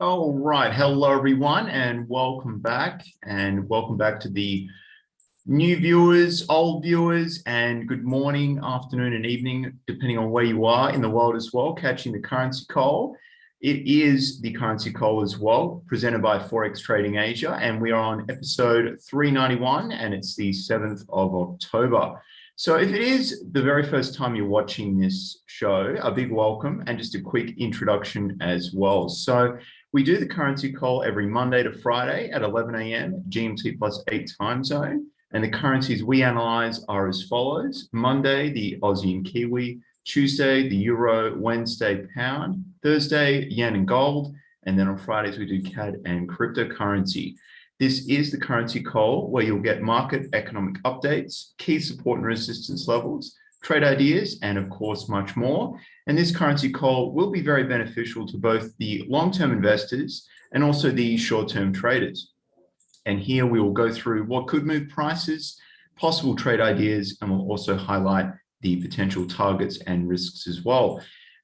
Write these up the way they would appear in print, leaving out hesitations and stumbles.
All right. Hello, everyone, and welcome back. Welcome back to the new viewers, old viewers, and good morning, afternoon, and evening, depending on where you are in the world as well, catching the currency call. It is the currency call as well, presented by Forex Trading Asia, and we are on episode 391, and it's the 7th of October. So if it is the very first time you're watching this show, a big welcome and just a quick introduction as well. So we do the currency call every Monday to Friday at 11 a.m. GMT plus 8 time zone. And the currencies we analyze are as follows. Monday, the Aussie and Kiwi. Tuesday, the Euro. Wednesday, Pound. Thursday, Yen and Gold. And then on Fridays, we do CAD and cryptocurrency. This is the currency call where you'll get market economic updates, key support and resistance levels, trade ideas, and of course, much more. And this currency call will be very beneficial to both the long-term investors and also the short-term traders. And here we will go through what could move prices, possible trade ideas, and we'll also highlight the potential targets and risks as well.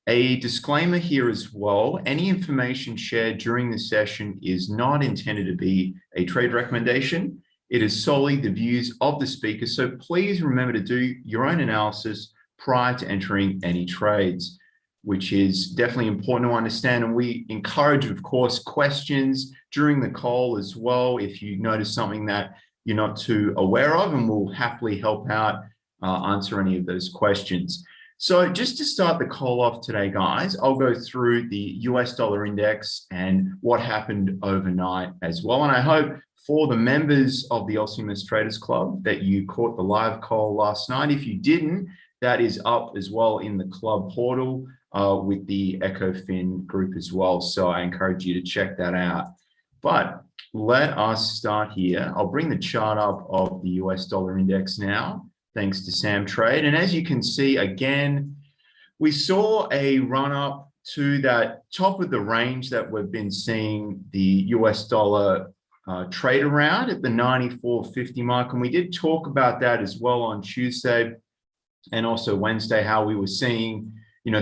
A disclaimer here as well, any information shared during this session is not intended to be a trade recommendation. It is solely the views of the speaker. So please remember to do your own analysis prior to entering any trades, which is definitely important to understand. And we encourage, of course, questions during the call as well. If you notice something that you're not too aware of, and we'll happily help out, answer any of those questions. So just to start the call off today, guys, I'll go through the US dollar index and what happened overnight as well. And I hope for the members of the Aussie Traders Club that you caught the live call last night. If you didn't, that is up as well in the club portal with the EchoFin group as well. So I encourage you to check that out. But let us start here. I'll bring the chart up of the US dollar index now, thanks to Sam Trade. And as you can see, again, we saw a run up to that top of the range that we've been seeing the US dollar trade around at the 94.50 mark. And we did talk about that as well on Tuesday and also Wednesday, how we were seeing,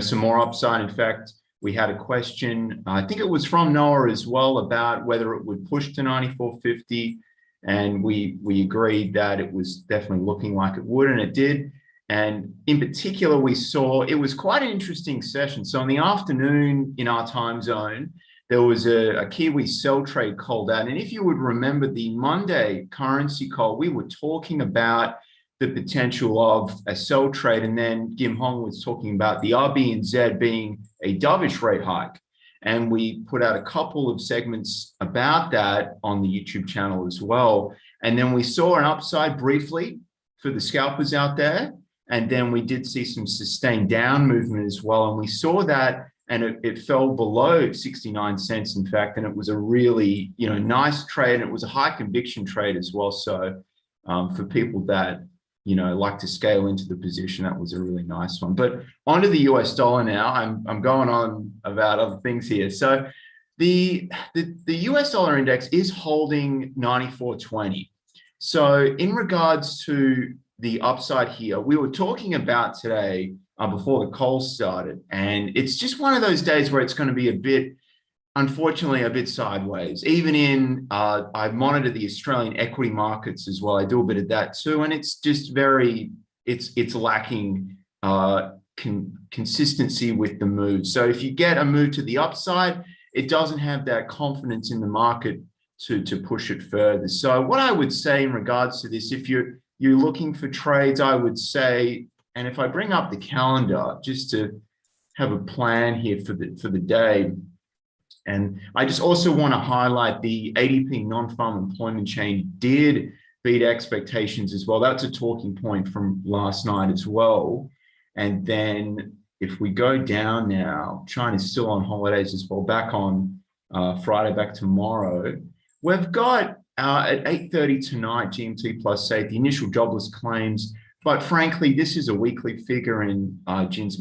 some more upside. In fact, we had a question, I think it was from Noah as well, about whether it would push to 94.50. And we agreed that it was definitely looking like it would, and it did. And in particular, we saw it was quite an interesting session. So in the afternoon in our time zone, there was a Kiwi sell trade called out. And if you would remember the Monday currency call, we were talking about the potential of a sell trade. And then Kim Hong was talking about the RBNZ being a dovish rate hike. And we put out a couple of segments about that on the YouTube channel as well. And then we saw an upside briefly for the scalpers out there. And then we did see some sustained down movement as well. And we saw that, and it fell below 69 cents, in fact. And it was a really, nice trade. And it was a high conviction trade as well. So for people that, like to scale into the position, that was a really nice one. But onto the US dollar now. I'm going on about other things here. So the US dollar index is holding 94.20. So in regards to the upside here, we were talking about today before the call started, and it's just one of those days where it's going to be unfortunately, a bit sideways. Even in, I monitor the Australian equity markets as well. I do a bit of that too. And it's just it's lacking consistency with the move. So if you get a move to the upside, it doesn't have that confidence in the market to push it further. So what I would say in regards to this, if you're looking for trades, I would say, and if I bring up the calendar just to have a plan here for the day, and I just also want to highlight the ADP non-farm employment chain did beat expectations as well. That's a talking point from last night as well. And then if we go down now, China's still on holidays as well, back on Friday, back tomorrow. We've got at 8:30 tonight, GMT plus 8, the initial jobless claims. But frankly, this is a weekly figure, and Jin's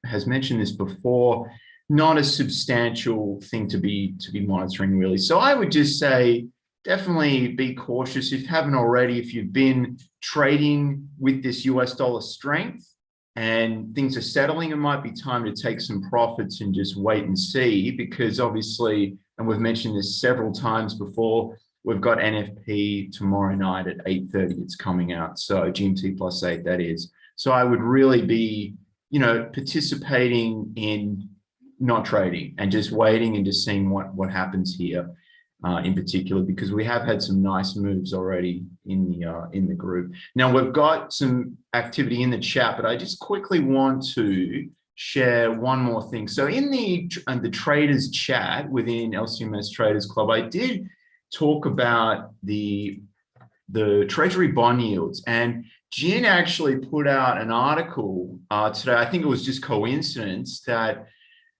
has mentioned this before. Not a substantial thing to be monitoring, really. So I would just say definitely be cautious if you haven't already. If you've been trading with this US dollar strength, and things are settling, it might be time to take some profits and just wait and see, because obviously, and we've mentioned this several times before, we've got NFP tomorrow night at 8:30. It's coming out. So GMT +8, that is. So I would really be, participating in not trading and just waiting and just seeing what happens here in particular, because we have had some nice moves already in the group. Now we've got some activity in the chat, but I just quickly want to share one more thing. So in the traders chat within LCMS Traders Club, I did talk about the treasury bond yields, and Jin actually put out an article today. I think it was just coincidence that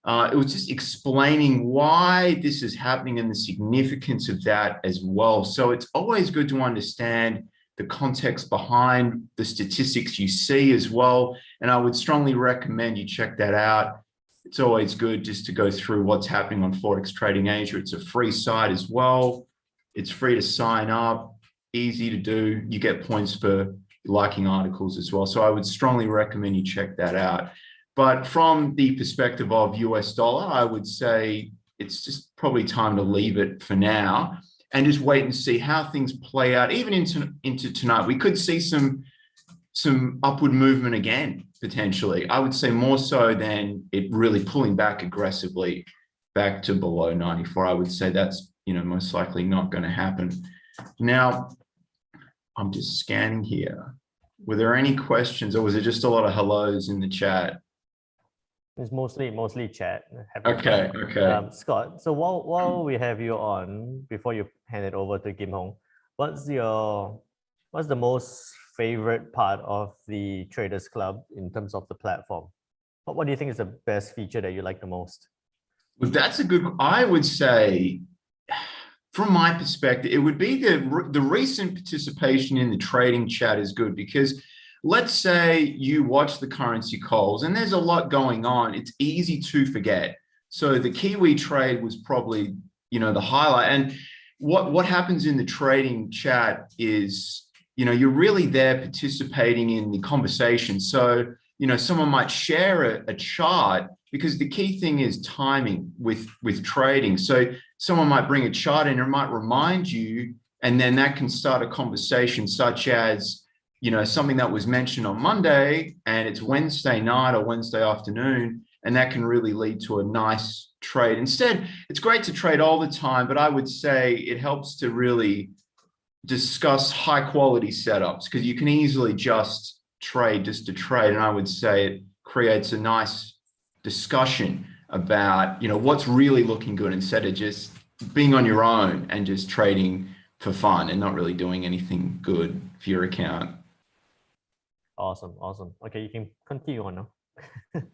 it was just explaining why this is happening and the significance of that as well. So it's always good to understand the context behind the statistics you see as well. And I would strongly recommend you check that out. It's always good just to go through what's happening on Forex Trading Asia. It's a free site as well. It's free to sign up, easy to do. You get points for liking articles as well. So I would strongly recommend you check that out. But from the perspective of US dollar, I would say it's just probably time to leave it for now and just wait and see how things play out. Even into tonight, we could see some upward movement again, potentially. I would say more so than it really pulling back aggressively back to below 94. I would say that's, most likely not going to happen. Now, I'm just scanning here. Were there any questions, or was it just a lot of hellos in the chat? It's mostly chat. Okay. Scott, so while we have you on, before you hand it over to Kim Hong, what's the most favorite part of the Traders Club in terms of the platform? What do you think is the best feature that you like the most? Well, that's a good. I would say, from my perspective, it would be the recent participation in the trading chat is good, because let's say you watch the currency calls and there's a lot going on. It's easy to forget. So the Kiwi trade was probably, the highlight. And what happens in the trading chat is, you're really there participating in the conversation. So, someone might share a chart, because the key thing is timing with trading. So someone might bring a chart in, and it might remind you, and then that can start a conversation, such as, something that was mentioned on Monday and it's Wednesday night or Wednesday afternoon, and that can really lead to a nice trade. Instead, it's great to trade all the time, but I would say it helps to really discuss high quality setups, because you can easily just trade just to trade. And I would say it creates a nice discussion about, what's really looking good, instead of just being on your own and just trading for fun and not really doing anything good for your account. Awesome. Okay, you can continue on now.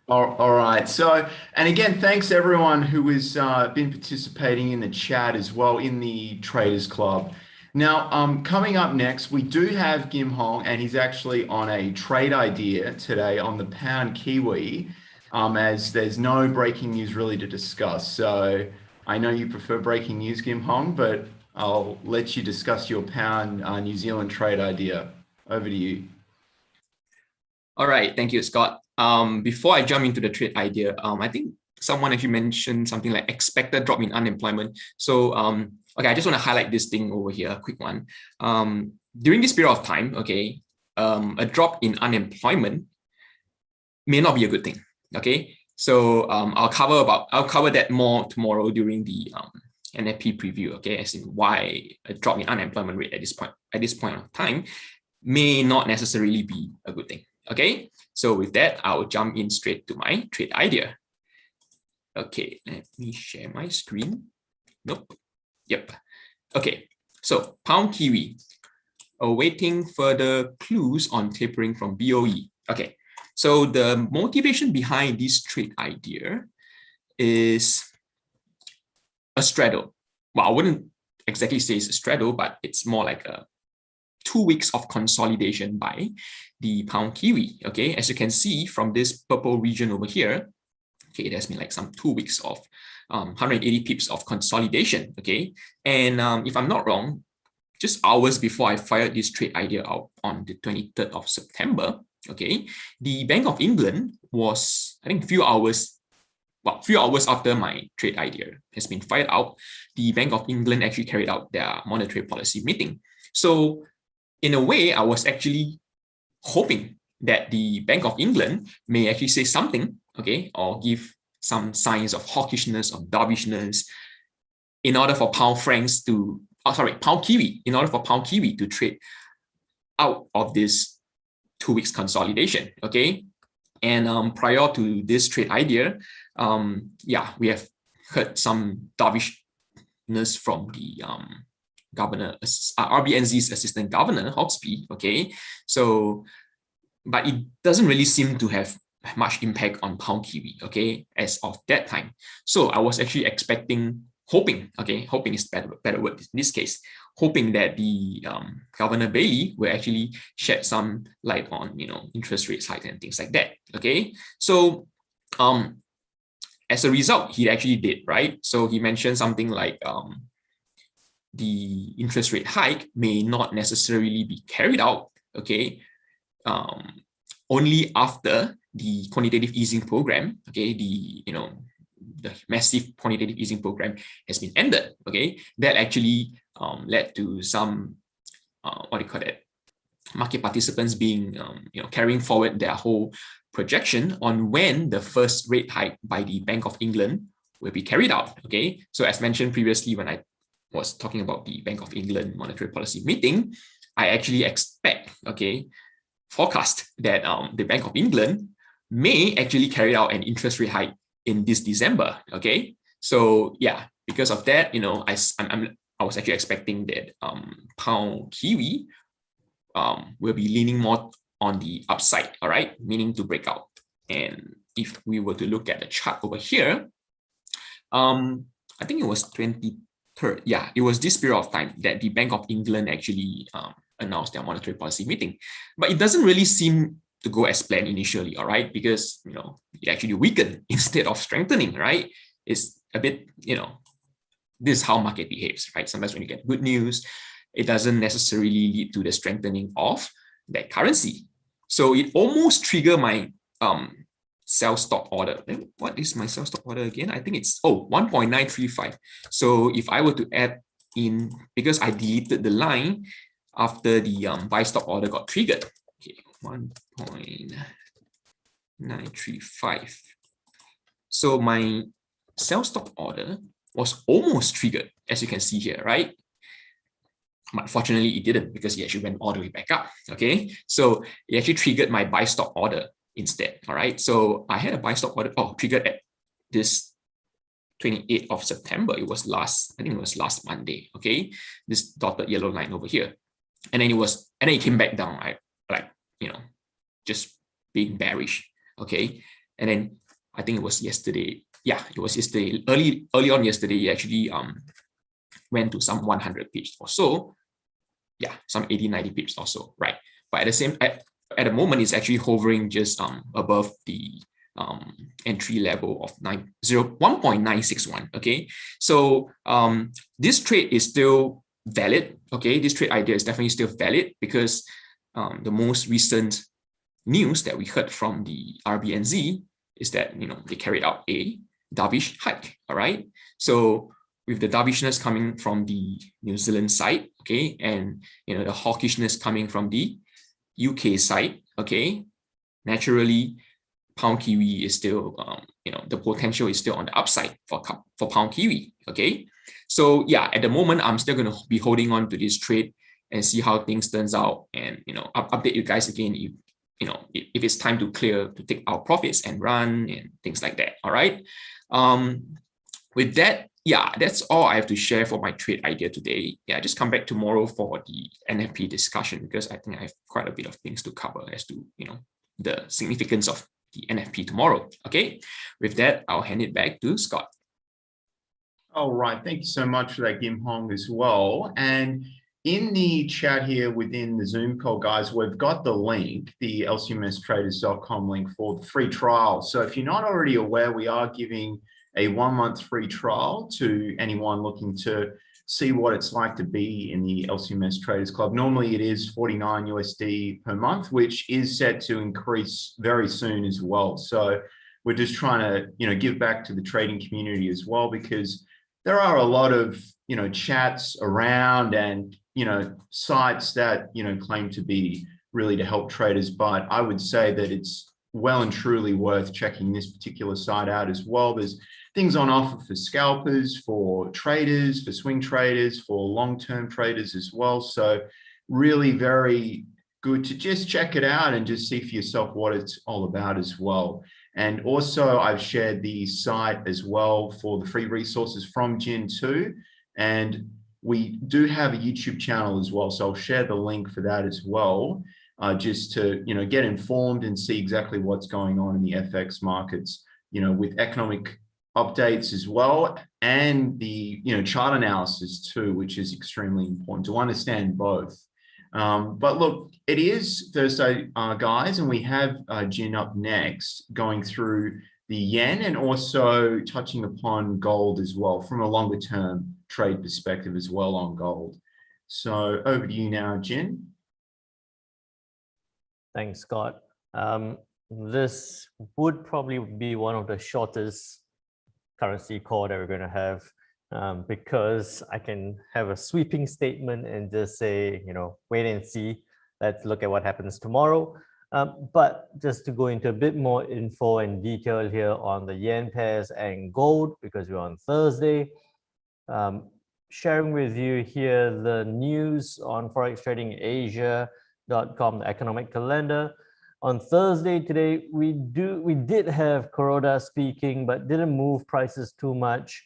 All right. So, and again, thanks everyone who has been participating in the chat as well in the Traders Club. Now, coming up next, we do have Kim Hong, and he's actually on a trade idea today on the pound Kiwi, as there's no breaking news really to discuss. So I know you prefer breaking news, Kim Hong, but I'll let you discuss your pound New Zealand trade idea. Over to you. All right, thank you, Scott. Before I jump into the trade idea, I think someone actually mentioned something like expected drop in unemployment. So, okay, I just want to highlight this thing over here, a quick one. During this period of time, okay, a drop in unemployment may not be a good thing. Okay, so I'll cover that more tomorrow during the NFP preview. Okay, as in why a drop in unemployment rate at this point of time may not necessarily be a good thing. Okay, so with that, I'll jump in straight to my trade idea. Okay, let me share my screen. Nope. Yep. Okay, so pound Kiwi, awaiting further clues on tapering from BOE. Okay, so the motivation behind this trade idea is a straddle. Well, I wouldn't exactly say it's a straddle, but it's more like a 2 weeks of consolidation by the pound Kiwi. Okay, as you can see from this purple region over here, okay, there's been like some 2 weeks of 180 pips of consolidation. Okay, and if I'm not wrong, just hours before I fired this trade idea out on the 23rd of September, okay, the Bank of England was, I think, few hours after my trade idea has been fired out, the Bank of England actually carried out their monetary policy meeting. So in a way, I was actually hoping that the Bank of England may actually say something, okay, or give some signs of hawkishness, of dovishness, in order for pound kiwi, in order for pound kiwi to trade out of this 2 weeks consolidation, okay? And prior to this trade idea, we have heard some dovishness from the governor, RBNZ's assistant governor, Hawksby, okay? So, but it doesn't really seem to have much impact on pound kiwi, okay, as of that time. So I was actually hoping is better word in this case, hoping that the Governor Bailey will actually shed some light on, interest rates hikes and things like that, okay? So as a result, he actually did, right? So he mentioned something like the interest rate hike may not necessarily be carried out, okay, only after the quantitative easing program, okay, the massive quantitative easing program has been ended, okay. That actually led to some market participants being carrying forward their whole projection on when the first rate hike by the Bank of England will be carried out, okay. So as mentioned previously, when I was talking about the Bank of England monetary policy meeting, I actually forecast that the Bank of England may actually carry out an interest rate hike in this December, okay? So yeah, because of that, I was actually expecting that pound kiwi will be leaning more on the upside, all right, meaning to break out. And if we were to look at the chart over here, I think it was 23rd, yeah, it was this period of time that the Bank of England actually announced their monetary policy meeting. But it doesn't really seem to go as planned initially, all right, because it actually weakened instead of strengthening, right? It's a bit, this is how market behaves, right? Sometimes when you get good news, it doesn't necessarily lead to the strengthening of that currency. So it almost triggered my sell stop order. What is my sell stop order again? I think it's 1.935. So if I were to add in, because I deleted the line after the buy stop order got triggered. Okay, 1.935. So my sell stop order was almost triggered, as you can see here, right? But fortunately, it didn't, because it actually went all the way back up. Okay, so it actually triggered my buy stop order instead. All right, so I had a buy stop order triggered at this 28th of September. I think it was last Monday. Okay, this dotted yellow line over here, and then it came back down, right? Like, just being bearish. Okay, and then I think it was yesterday. Yeah, it was yesterday. Early on yesterday, it actually went to some 100 pips or so. Yeah, some 80-90 pips or so, right? But at the moment, it's actually hovering just above the entry level of 1.961. Okay, so this trade is still valid. Okay, this trade idea is definitely still valid, because the most recent news that we heard from the RBNZ is that they carried out a dovish hike. All right, so with the dovishness coming from the New Zealand side, okay, and the hawkishness coming from the UK side, okay, naturally, pound kiwi is still, the potential is still on the upside for pound kiwi, okay. So yeah, at the moment, I'm still going to be holding on to this trade and see how things turns out, and update you guys again if if it's time to take our profits and run and things like that. All right. With that, yeah, that's all I have to share for my trade idea today. Yeah, just come back tomorrow for the NFP discussion, because I think I have quite a bit of things to cover as to the significance of the NFP tomorrow. Okay, with that, I'll hand it back to Scott. All right, thank you so much for that, Kim Hong, as well. And in the chat here within the Zoom call, guys, we've got the link, the lcmstraders.com link for the free trial. So if you're not already aware, we are giving a 1-month free trial to anyone looking to see what it's like to be in the LCMS Traders Club. Normally it is 49 USD per month, which is set to increase very soon as well. So we're just trying to, give back to the trading community as well, because there are a lot of, chats around and, sites that, claim to be really to help traders. But I would say that it's well and truly worth checking this particular site out as well. There's things on offer for scalpers, for traders, for swing traders, for long-term traders as well. So really very good to just check it out and just see for yourself what it's all about as well. And also I've shared the site as well for the free resources from Jin too. And we do have a YouTube channel as well. So I'll share the link for that as well, just to, get informed and see exactly what's going on in the FX markets, with economic updates as well, and the chart analysis too, which is extremely important to understand both. But look, it is Thursday, guys, and we have Jin up next, going through the yen and also touching upon gold as well from a longer term trade perspective as well on gold. So over to you now, Jin. Thanks, Scott. This would probably be one of the shortest currency call that we're going to have, because I can have a sweeping statement and just say, wait and see. Let's look at what happens tomorrow. But just to go into a bit more info and detail here on the yen pairs and gold, because we're on Thursday, sharing with you here the news on ForexTradingAsia.com, the economic calendar. On Thursday today, we did have Kuroda speaking, but didn't move prices too much.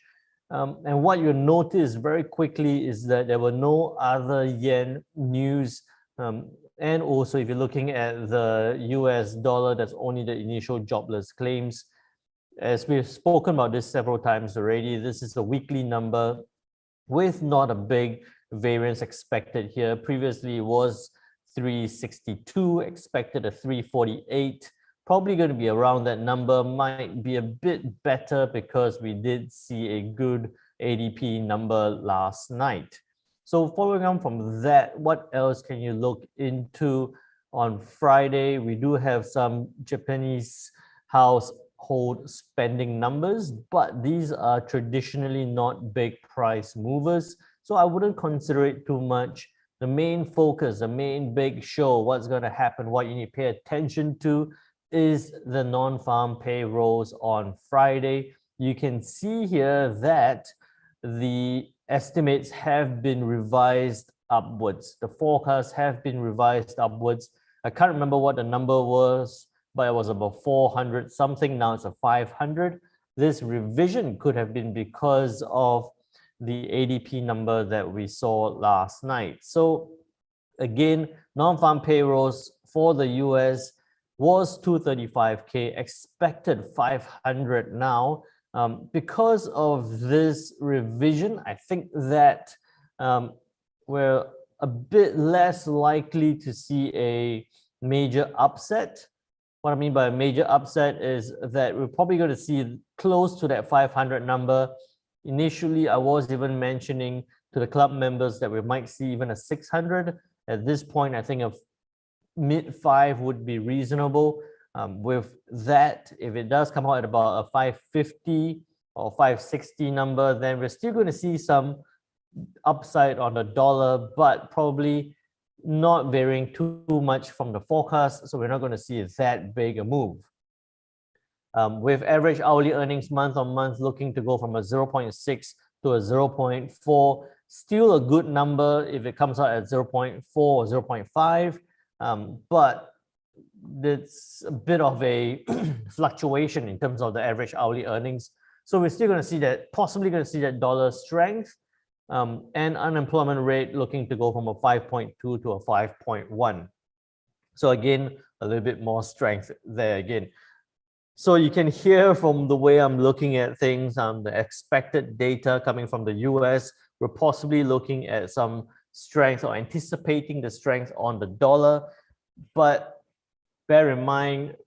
And what you'll notice very quickly is that there were no other yen news. And also, if you're looking at the US dollar, that's only the initial jobless claims. As we've spoken about this several times already, this is a weekly number with not a big variance expected here. Previously, it was 362, expected a 348, probably going to be around that number, might be a bit better because we did see a good ADP number last night. So following on from that, what else can you look into? On Friday, we do have some Japanese household spending numbers, but these are traditionally not big price movers, so I wouldn't consider it too much. The main focus, the main big show, what's going to happen, what you need to pay attention to is the non-farm payrolls on Friday. You can see here that the estimates have been revised upwards. The forecasts have been revised upwards. I can't remember what the number was, but it was about 400 something. Now it's a 500. This revision could have been because of the ADP number that we saw last night. So again, non-farm payrolls for the US was 235K, expected 500 now. Because of this revision, I think that we're a bit less likely to see a major upset. What I mean by a major upset is that we're probably going to see close to that 500 number. Initially, I was even mentioning to the club members that we might see even a 600. At this point, I think a mid-5 would be reasonable. With that, if it does come out at about a 550 or 560 number, then we're still going to see some upside on the dollar, but probably not varying too much from the forecast. So we're not going to see that big a move. With average hourly earnings month on month looking to go from a 0.6 to a 0.4, still a good number if it comes out at 0.4 or 0.5, but it's a bit of a fluctuation in terms of the average hourly earnings. So we're still going to see that, possibly going to see that dollar strength, and unemployment rate looking to go from a 5.2 to a 5.1. So again, a little bit more strength there again. So you can hear from the way I'm looking at things, the expected data coming from the US, we're possibly looking at some strength or anticipating the strength on the dollar. But bear in mind,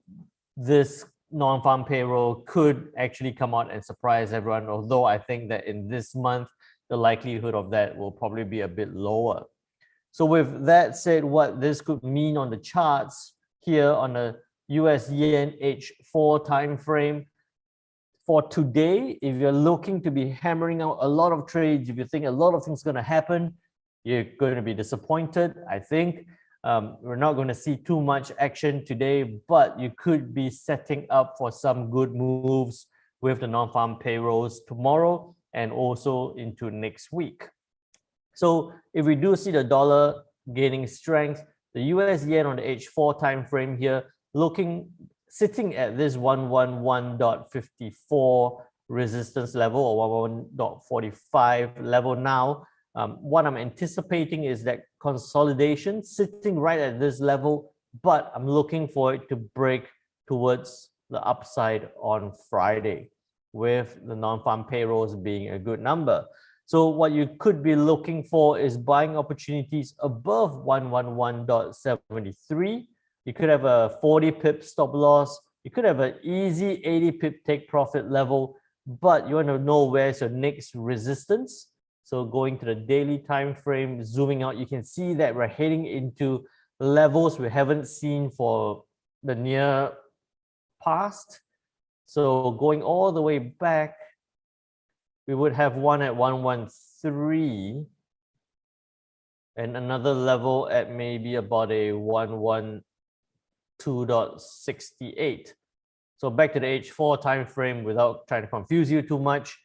this non-farm payroll could actually come out and surprise everyone, although I think that in this month, the likelihood of that will probably be a bit lower. So with that said, what this could mean on the charts here on the US yen H4 time frame, for today, if you're looking to be hammering out a lot of trades, if you think a lot of things are going to happen, you're going to be disappointed. I think we're not going to see too much action today, but you could be setting up for some good moves with the non-farm payrolls tomorrow and also into next week. So if we do see the dollar gaining strength, the US yen on the H4 time frame here sitting at this 111.54 resistance level or 111.45 level now. What I'm anticipating is that consolidation sitting right at this level, but I'm looking for it to break towards the upside on Friday, with the non-farm payrolls being a good number. So what you could be looking for is buying opportunities above 111.73. You could have a 40 pip stop loss. You could have an easy 80 pip take profit level, but you want to know where's your next resistance. So going to the daily time frame, zooming out, you can see that we're heading into levels we haven't seen for the near past. So going all the way back, we would have one at 113 and another level at maybe about a 112.68. So back to the H4 time frame, without trying to confuse you too much,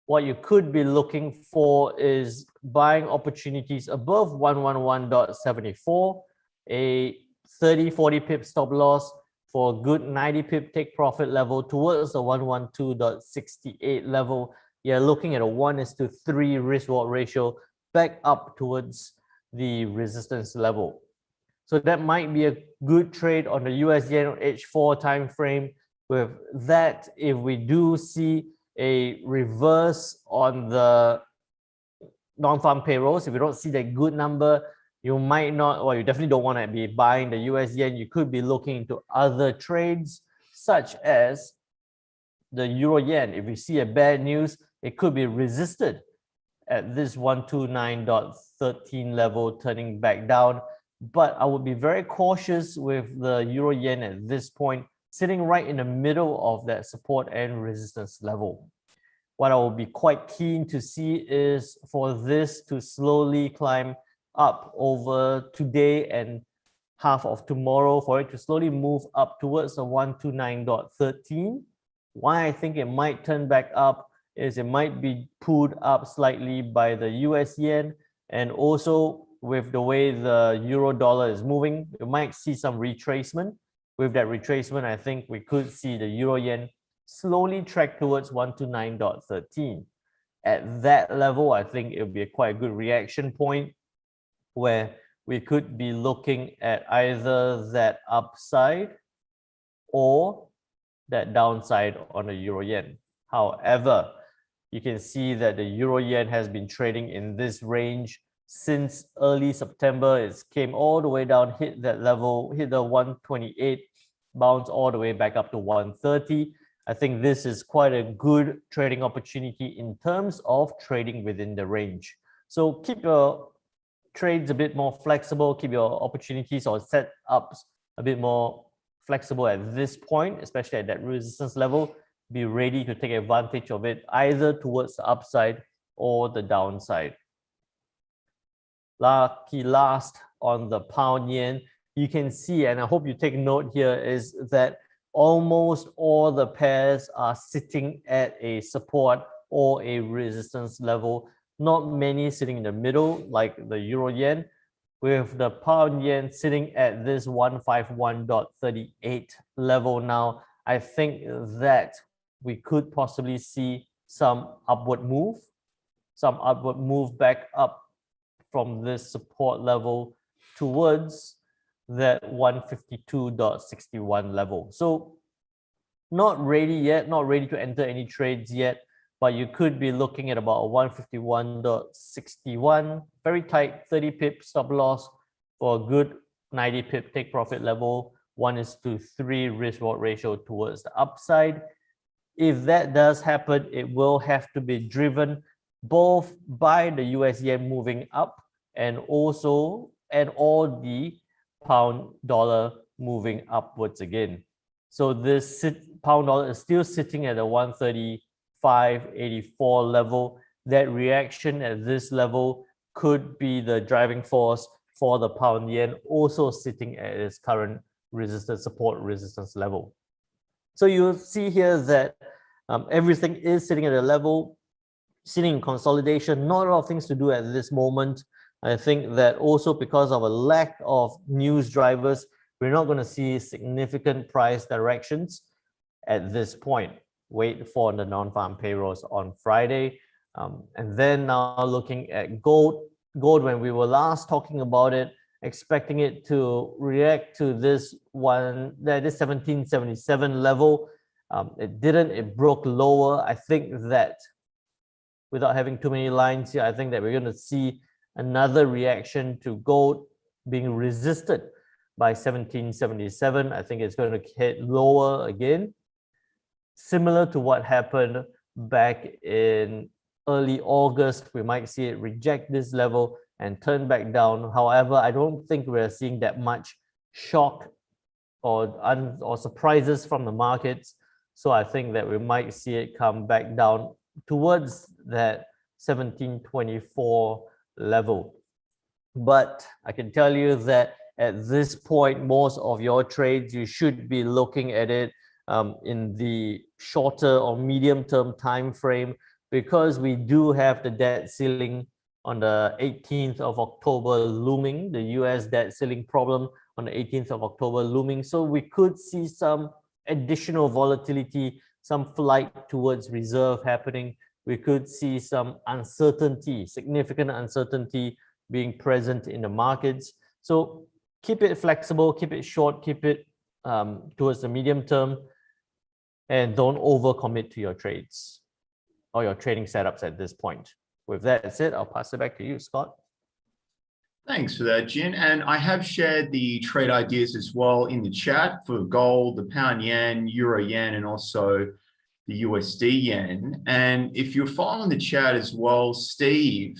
what you could be looking for is buying opportunities above 111.74, a 30-40 pip stop loss for a good 90 pip take profit level towards the 112.68 level. You're looking at a 1:3 risk reward ratio back up towards the resistance level. So that might be a good trade on the US yen H4 time frame. With that, if we do see a reverse on the non-farm payrolls, if you don't see that good number, you might not, or you definitely don't want to be buying the US yen. You could be looking into other trades such as the euro yen. If you see a bad news, it could be resisted at this 129.13 level, turning back down. But I would be very cautious with the euro yen at this point, sitting right in the middle of that support and resistance level. What I will be quite keen to see is for this to slowly climb up over today and half of tomorrow, for it to slowly move up towards the 129.13. Why I think it might turn back up is it might be pulled up slightly by the US yen, and also with the way the euro dollar is moving, we might see some retracement. With that retracement, I think we could see the euro yen slowly track towards 129.13. At that level, I think it would be quite a good reaction point where we could be looking at either that upside or that downside on the euro yen. However, you can see that the euro yen has been trading in this range since early September. It came all the way down, hit that level, hit the 128, bounce all the way back up to 130. I think this is quite a good trading opportunity in terms of trading within the range. So keep your trades a bit more flexible, keep your opportunities or setups a bit more flexible at this point, especially at that resistance level. Be ready to take advantage of it either towards the upside or the downside. Lucky last on the pound yen, you can see, and I hope you take note here, is that almost all the pairs are sitting at a support or a resistance level. Not many sitting in the middle like the euro yen, with the pound yen sitting at this 151.38 level now. I think that we could possibly see some upward move back up from this support level towards that 152.61 level. So not ready yet, not ready to enter any trades yet, but you could be looking at about 151.61, very tight 30 pip stop loss for a good 90 pip take profit level, 1:3 risk reward ratio towards the upside. If that does happen, it will have to be driven both by the US yen moving up and all the pound dollar moving upwards again. So this pound dollar is still sitting at a 135.84 level. That reaction at this level could be the driving force for the pound yen, also sitting at its current support resistance level. So you'll see here that everything is sitting at a level, sitting in consolidation, not a lot of things to do at this moment. I think that also because of a lack of news drivers, we're not going to see significant price directions at this point. Wait for the non-farm payrolls on Friday. And then now looking at gold, when we were last talking about it, expecting it to react to this 1777 level. It didn't, it broke lower. I think that without having too many lines here, I think that we're going to see another reaction to gold being resisted by 1777. I think it's going to hit lower again, similar to what happened back in early August. We might see it reject this level and turn back down. However, I don't think we're seeing that much shock or surprises from the markets. So I think that we might see it come back down towards that 1724 level. But I can tell you that at this point, most of your trades, you should be looking at it in the shorter or medium term time frame, because we do have the debt ceiling on the 18th of October looming, the US debt ceiling problem on the 18th of October looming. So we could see some additional volatility, some flight towards reserve happening. We could see some uncertainty, significant uncertainty being present in the markets. So keep it flexible, keep it short, keep it towards the medium term, and don't overcommit to your trades or your trading setups at this point. With that said, I'll pass it back to you, Scott. Thanks for that, Jin. And I have shared the trade ideas as well in the chat for gold, the pound yen, euro yen, and also the USD yen. And if you're following the chat as well, Steve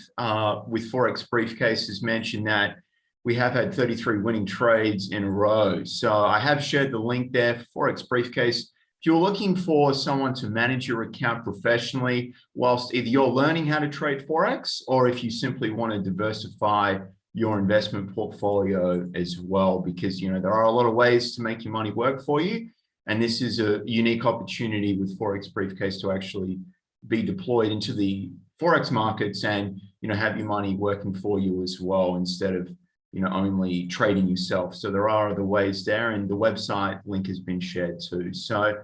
with Forex Briefcase has mentioned that we have had 33 winning trades in a row. So I have shared the link there for Forex Briefcase. If you're looking for someone to manage your account professionally, whilst either you're learning how to trade Forex, or if you simply want to diversify your investment portfolio as well, because there are a lot of ways to make your money work for you. And this is a unique opportunity with Forex Briefcase to actually be deployed into the Forex markets and have your money working for you as well, instead of only trading yourself. So there are other ways there, and the website link has been shared too. So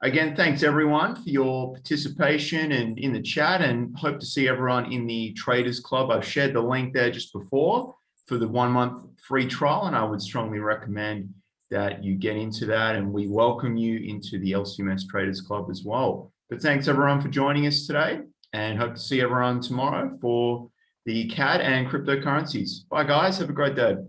again, thanks everyone for your participation and in the chat, and hope to see everyone in the Traders Club. I've shared the link there just before for the 1 month free trial, and I would strongly recommend that you get into that, and we welcome you into the LCMS Traders Club as well. But thanks everyone for joining us today, and hope to see everyone tomorrow for the CAD and cryptocurrencies. Bye guys, have a great day.